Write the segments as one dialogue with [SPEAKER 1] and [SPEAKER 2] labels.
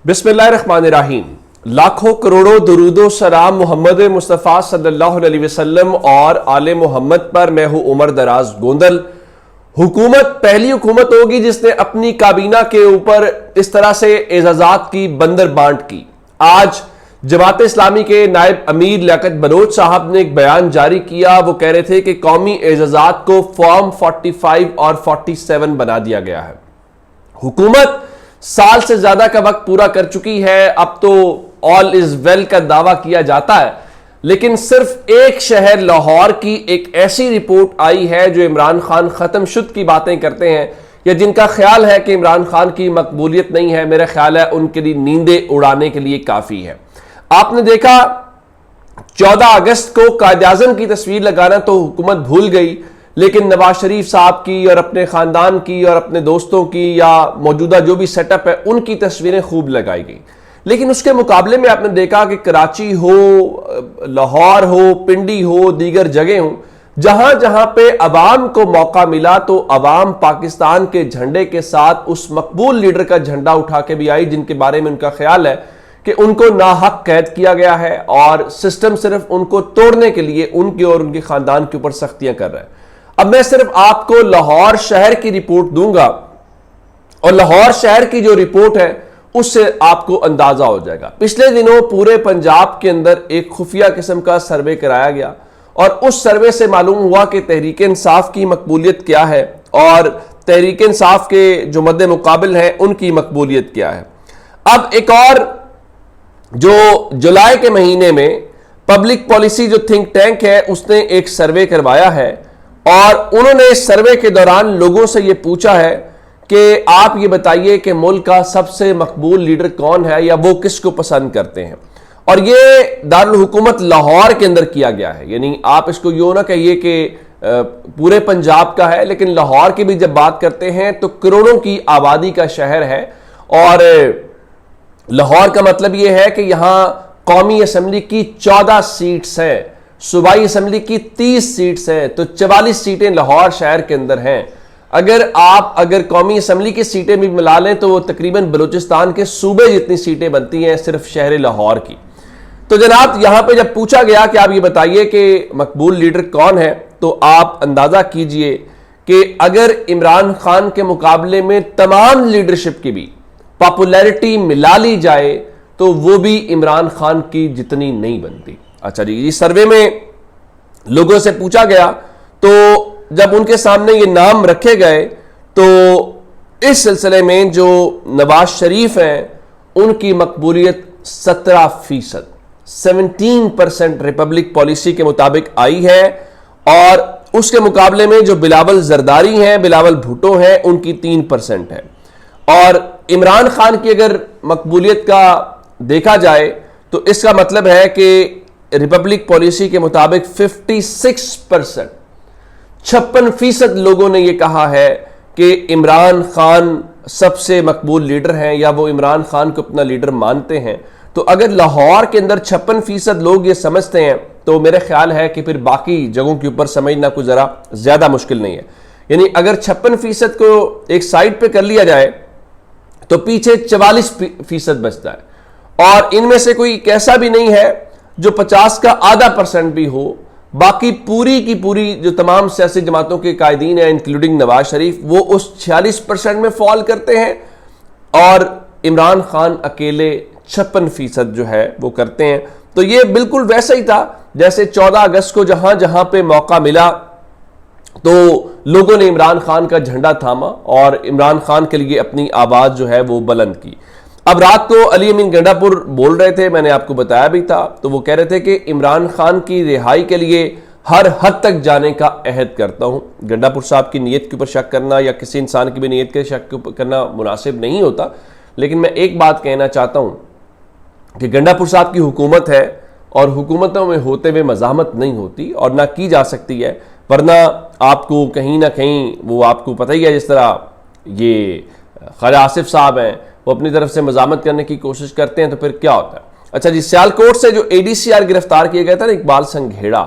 [SPEAKER 1] बिस्मिल्लाहिर्रहमानिर्रहीम। लाखों करोड़ों दुरूदो सलाम मोहम्मद मुस्तफ़ा सल्लल्लाहु अलैहि वसल्लम और आले मोहम्मद पर। मैं हूं उमर दराज गोंदल। हुकूमत पहली हुकूमत होगी जिसने अपनी काबीना के ऊपर इस तरह से एजाजात की बंदर बांट की। आज जमात इस्लामी के नायब अमीर लियाकत बलोच साहब ने एक बयान जारी किया। वो कह रहे थे कि कौमी एजाजात को फॉर्म 45 और 47 बना दिया गया है। हुकूमत साल से ज्यादा का वक्त पूरा कर चुकी है। अब तो ऑल इज वेल का दावा किया जाता है, लेकिन सिर्फ एक शहर लाहौर की एक ऐसी रिपोर्ट आई है जो इमरान खान खत्म शुद की बातें करते हैं या जिनका ख्याल है कि इमरान खान की मकबूलियत नहीं है। मेरा ख्याल है उनके लिए नींदें उड़ाने के लिए काफी है। आपने देखा 14 अगस्त को कायद-ए-आज़म की तस्वीर लगाना तो हुकूमत भूल गई, लेकिन नवाज शरीफ साहब की और अपने खानदान की और अपने दोस्तों की या मौजूदा जो भी सेटअप है उनकी तस्वीरें खूब लगाई गई। लेकिन उसके मुकाबले में आपने देखा कि कराची हो, लाहौर हो, पिंडी हो, दीगर जगह हो, जहां जहां पे अवाम को मौका मिला तो अवाम पाकिस्तान के झंडे के साथ उस मकबूल लीडर का झंडा उठा के भी आई जिनके बारे में उनका ख्याल है कि उनको नाहक कैद किया गया है और सिस्टम सिर्फ उनको तोड़ने के लिए उनके और उनके खानदान के ऊपर सख्तियां कर रहा है। अब मैं सिर्फ आपको लाहौर शहर की रिपोर्ट दूंगा और लाहौर शहर की जो रिपोर्ट है उससे आपको अंदाजा हो जाएगा। पिछले दिनों पूरे पंजाब के अंदर एक खुफिया किस्म का सर्वे कराया गया और उस सर्वे से मालूम हुआ कि तहरीक इंसाफ की मकबूलियत क्या है और तहरीक इंसाफ के जो मद्दे मुकाबिल हैं उनकी मकबूलियत क्या है। अब एक और जो जुलाई के महीने में पब्लिक पॉलिसी जो थिंक टैंक है उसने एक सर्वे करवाया है और उन्होंने इस सर्वे के दौरान लोगों से यह पूछा है कि आप ये बताइए कि मुल्क का सबसे मकबूल लीडर कौन है या वो किसको पसंद करते हैं। और ये दारुल हुकूमत लाहौर के अंदर किया गया है, यानी आप इसको यूं ना कहिए कि पूरे पंजाब का है, लेकिन लाहौर की भी जब बात करते हैं तो करोड़ों की आबादी का शहर है और लाहौर का मतलब यह है कि यहां कौमी असम्बली की 14 सीट्स हैं, सूबाई असम्बली की 30 सीट्स हैं, तो 44 सीटें लाहौर शहर के अंदर हैं। अगर कौमी असम्बली की सीटें भी मिला लें तो वो तकरीबन बलूचिस्तान के सूबे जितनी सीटें बनती हैं सिर्फ शहर लाहौर की। तो जनाब यहां पे जब पूछा गया कि आप ये बताइए कि मकबूल लीडर कौन है, तो आप अंदाजा कीजिए कि अगर इमरान खान के मुकाबले में तमाम लीडरशिप की भी पॉपुलैरिटी मिला ली जाए तो वो भी इमरान खान की जितनी नहीं बनती। अच्छा जी, इस सर्वे में लोगों से पूछा गया तो जब उनके सामने ये नाम रखे गए तो इस सिलसिले में जो नवाज शरीफ हैं उनकी मकबूलियत 17%, 17% रिपब्लिक पॉलिसी के मुताबिक आई है और उसके मुकाबले में जो बिलावल जरदारी हैं, बिलावल भुट्टो हैं, उनकी 3% है। और इमरान खान की अगर मकबूलियत का देखा जाए तो इसका मतलब है कि रिपब्लिक पॉलिसी के मुताबिक 56%, 56% लोगों ने यह कहा है कि इमरान खान सबसे मकबूल लीडर हैं या वो इमरान खान को अपना लीडर मानते हैं। तो अगर लाहौर के अंदर 56% लोग ये समझते हैं तो मेरा ख्याल है कि फिर बाकी जगहों के ऊपर समझना कुछ जरा ज्यादा मुश्किल नहीं है। यानी अगर 56% को एक साइड पे कर लिया जाए तो पीछे 44% बचता है और इनमें से कोई कैसा भी नहीं है जो 50 का आधा % भी हो। बाकी पूरी की पूरी जो तमाम सियासी जमातों के कायदीन हैं इंक्लूडिंग नवाज शरीफ वो उस 46% में फॉल करते हैं और इमरान खान अकेले 56% जो है वो करते हैं। तो ये बिल्कुल वैसा ही था जैसे 14 अगस्त को जहां जहां पे मौका मिला तो लोगों ने इमरान खान का झंडा थामा और इमरान खान के लिए अपनी आवाज जो है वो बुलंद की। अब रात को अली अमीन गंडापुर बोल रहे थे, मैंने आपको बताया भी था, तो वो कह रहे थे कि इमरान खान की रिहाई के लिए हर हद तक जाने का अहद करता हूं। गंडापुर साहब की नीयत के ऊपर शक करना या किसी इंसान की भी नीयत के शक करना मुनासिब नहीं होता, लेकिन मैं एक बात कहना चाहता हूं कि गंडापुर साहब की हुकूमत है और हुकूमतों में होते हुए मज़ाहमत नहीं होती और ना की जा सकती है, वरना आपको कहीं ना कहीं वो आपको पता ही है जिस तरह ये ख्वाजा आसिफ साहब हैं वो अपनी तरफ से मज़ामत करने की कोशिश करते हैं तो फिर क्या होता है। अच्छा जी, सियालकोट से जो ADCR गिरफ्तार किया गया था ना इकबाल संघेड़ा,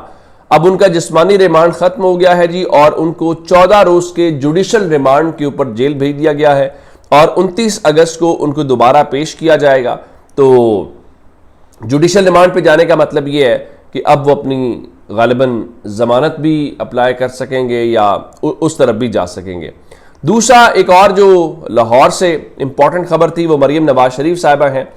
[SPEAKER 1] अब उनका जिस्मानी रिमांड खत्म हो गया है जी और उनको 14 रोज के जुडिशल रिमांड के ऊपर जेल भेज दिया गया है। और 29 अगस्त को उनको दोबारा पेश किया जाएगा। तो जुडिशल रिमांड पे जाने का मतलब ये है कि अब वो अपनी गालिबन जमानत भी अप्लाई कर सकेंगे या उस तरफ भी जा सकेंगे। दूसरा एक और जो लाहौर से इंपॉर्टेंट खबर थी वो मरीम नवाज शरीफ साहिबा हैं।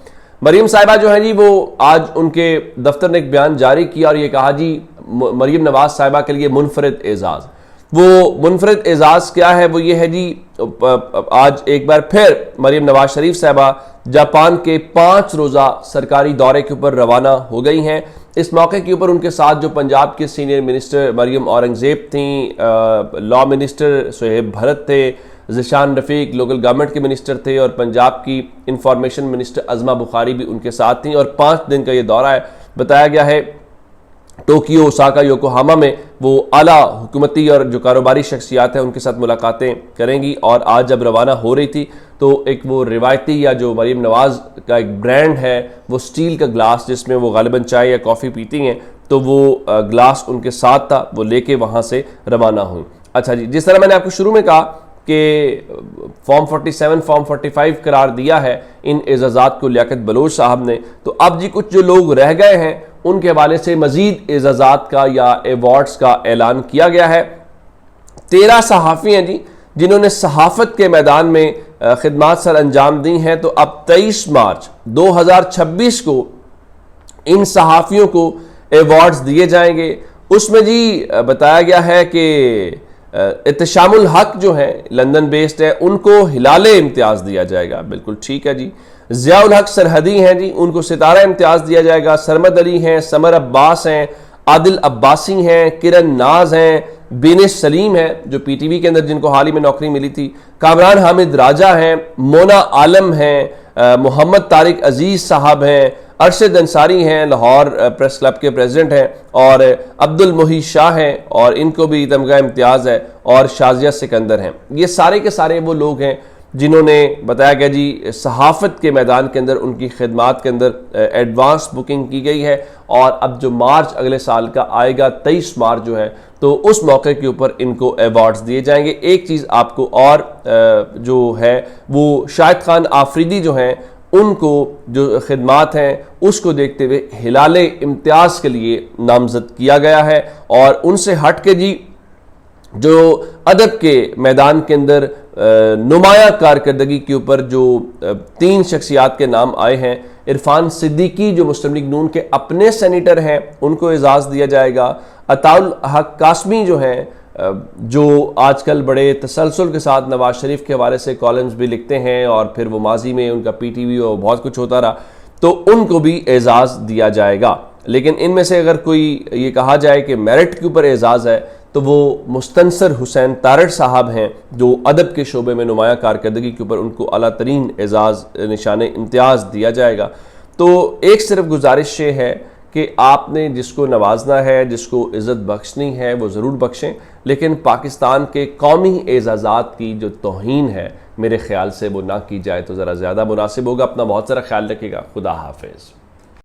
[SPEAKER 1] मरीम साहिबा जो है जी वो आज उनके दफ्तर ने एक बयान जारी किया और ये कहा जी मरीम नवाज साहिबा के लिए मुनफरिद एजाज़। वो मुनफरिद एजाज़ क्या है? वो ये है जी आज एक बार फिर मरीम नवाज शरीफ साहिबा जापान के 5 रोज़ा सरकारी दौरे के ऊपर रवाना हो गई हैं। इस मौके के ऊपर उनके साथ जो पंजाब के सीनियर मिनिस्टर मरियम औरंगजेब थी, लॉ मिनिस्टर सुहेब भरत थे, ज़िशान रफ़ीक लोकल गवर्नमेंट के मिनिस्टर थे और पंजाब की इंफॉर्मेशन मिनिस्टर अज़मा बुखारी भी उनके साथ थी। और 5 दिन का ये दौरा है। बताया गया है टोक्यो, ओसाका, योकोहामा में वो आला हुकूमती और जो कारोबारी शख्सियात हैं उनके साथ मुलाकातें करेंगी। और आज जब रवाना हो रही थी तो एक वो रिवायती या जो मरीम नवाज का एक ब्रांड है वो स्टील का ग्लास जिसमें वो गालिबन चाय या कॉफ़ी पीती हैं, तो वो ग्लास उनके साथ था, वो लेके वहाँ से रवाना हुई। अच्छा जी, जिस तरह मैंने आपको शुरू में कहा कि फॉर्म 47 फॉर्म 45 करार दिया है इन एजाज़ात को लियाकत बलोच साहब ने, तो अब जी कुछ जो लोग रह गए हैं उनके हवाले से मजीद एजाज़ात का या अवार्ड्स का ऐलान किया गया है। 13 सहाफ़ी हैं जी जिन्होंने सहाफ़त के मैदान में खिदमात सर अंजाम दी हैं। तो अब 23 मार्च 2026 को इन सहाफ़ियों को अवार्ड्स दिए जाएंगे। उसमें जी बताया गया है कि इत्तेशामुल हक जो है लंदन बेस्ड है, उनको हिलाले इम्तियाज़ दिया जाएगा। बिल्कुल ठीक है जी। ज़ियाउल हक सरहदी हैं जी, उनको सितारा इम्तियाज़ दिया जाएगा। सरमद अली हैं, समर अब्बास हैं, आदिल अब्बासी हैं, किरण नाज हैं, बेनिश सलीम है जो पीटीवी के अंदर जिनको हाल ही में नौकरी मिली थी, कामरान हामिद राजा हैं, मोना आलम हैं, मोहम्मद तारिक अजीज़ साहब हैं, अरशद अंसारी हैं, लाहौर प्रेस क्लब के प्रेसिडेंट हैं, और अब्दुल मोही शाह हैं और इनको भी तमगा इम्तियाज़ है, और शाजिया सिकंदर हैं। ये सारे के सारे वो लोग हैं जिन्होंने बताया गया जी सहाफ़त के मैदान के अंदर उनकी खिदमात के अंदर एडवांस बुकिंग की गई है। और अब जो मार्च अगले साल का आएगा 23 मार्च जो है, तो उस मौके के ऊपर इनको अवार्ड्स दिए जाएंगे। एक चीज़ आपको और जो है वो शाहिद खान आफरीदी जो हैं उनको जो खिदमात हैं उसको देखते हुए हिलाले इम्तियाज़ के लिए नामजद किया गया है। और उनसे हट के जी जो अदब के मैदान के अंदर नुमाया कारकर्दगी के ऊपर जो 3 शख्सियात के नाम आए हैं, इरफान सिद्दीकी जो मुस्लिम लीग नून के अपने सेनेटर हैं उनको एजाज़ दिया जाएगा। अताउल हक कासमी जो हैं जो आजकल बड़े तसलसल के साथ नवाज शरीफ के हवाले से कॉलम्स भी लिखते हैं और फिर वो माजी में उनका पीटीवी और बहुत कुछ होता रहा, तो उनको भी एजाज़ दिया जाएगा। लेकिन इनमें से अगर कोई ये कहा जाए कि मेरिट के ऊपर एजाज़ है तो वो मुस्तनसर हुसैन तारड़ साहब हैं जो अदब के शोबे में नुमाया कारकर्दगी के ऊपर उनको आला तरीन एजाज़ निशान इम्तियाज़ दिया जाएगा। तो एक सिर्फ गुजारिश ये है कि आपने जिसको नवाजना है, जिसको इज़्ज़त बख्शनी है वो ज़रूर बख्शें, लेकिन पाकिस्तान के कौमी एजाज़ात की जो तौहीन है मेरे ख्याल से वो ना की जाए तो ज़रा ज़्यादा मुनासिब होगा। अपना बहुत सारा ख्याल रखिएगा। खुदा हाफिज़।